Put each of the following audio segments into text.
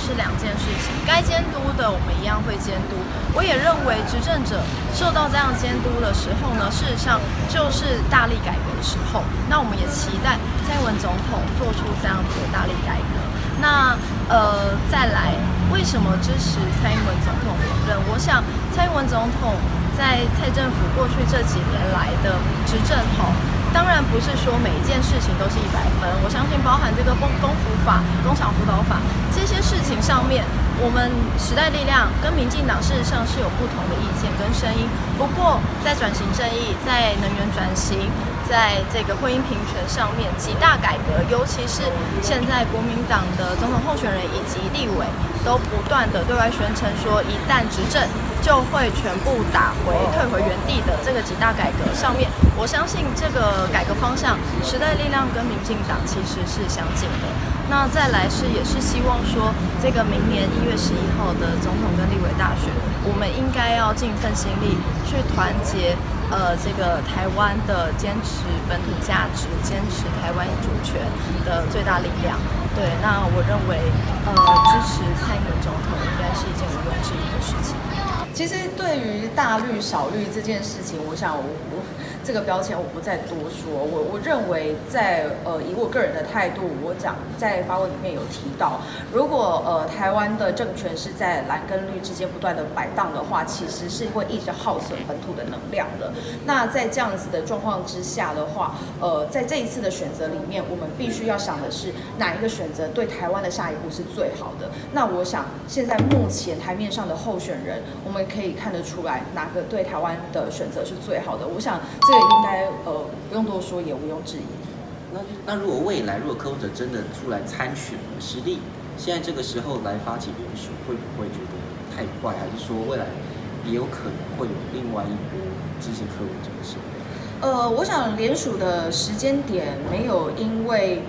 是两件事情，该监督的我们一样会监督。我也认为执政者受到这样监督的时候呢，事实上就是大力改革的时候。那我们也期待蔡英文总统做出这样子的大力改革。那再来，为什么支持蔡英文总统连任？我想蔡英文总统在蔡政府过去这几年来的执政当然不是说每一件事情都是100分，我相信包含这个工辅法、工厂辅导法这些事情上面，我们时代力量跟民进党事实上是有不同的意见跟声音。不过在转型正义、在能源转型、在这个婚姻平权上面几大改革，尤其是现在国民党的总统候选人以及立委都不断的对外宣称说，一旦执政就会全部退回原地的这个几大改革上面，我相信这个改革方向，时代力量跟民进党其实是相近的。那再来也是希望说，这个明年1月11号的总统跟立委大选，我们应该要尽一份心力去团结这个台湾的坚持本土价值、坚持台湾主权的最大力量。对，那我认为支持蔡英文总统应该是一件毋庸置疑的事情。其实对于大绿小绿这件事情，我想我这个标签我不再多说。我认为以我个人的态度，我讲在发文里面有提到，如果台湾的政权是在蓝跟绿之间不断的摆荡的话，其实是会一直耗损本土的能量的。那在这样子的状况之下的话，在这一次的选择里面，我们必须要想的是哪一个选择对台湾的下一步是最好的。那我想现在目前台面上的候选人，我们可以看得出来哪个对台湾的选择是最好的。我想这个应该不用多说，也毋庸置疑。那如果未来柯文哲真的出来参选，实力现在这个时候来发起联署，会不会觉得太快？还是说未来也有可能会有另外一波支持柯文哲的声量？我想联署的时间点没有因为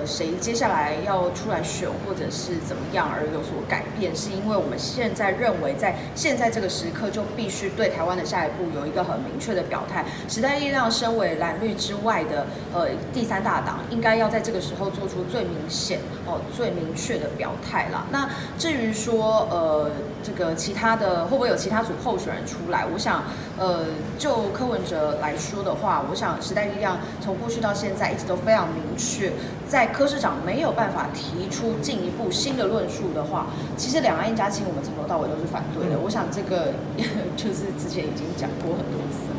谁接下来要出来选或者是怎么样而有所改变，是因为我们现在认为在现在这个时刻就必须对台湾的下一步有一个很明确的表态。时代力量身为蓝绿之外的第三大党，应该要在这个时候做出最明显最明确的表态啦。那至于说这个其他的会不会有其他组候选人出来，我想就柯文哲来说的话，我想时代力量从过去到现在一直都非常明确，在柯市长没有办法提出进一步新的论述的话，其实两岸一家亲我们从头到尾都是反对的。我想这个就是之前已经讲过很多次了。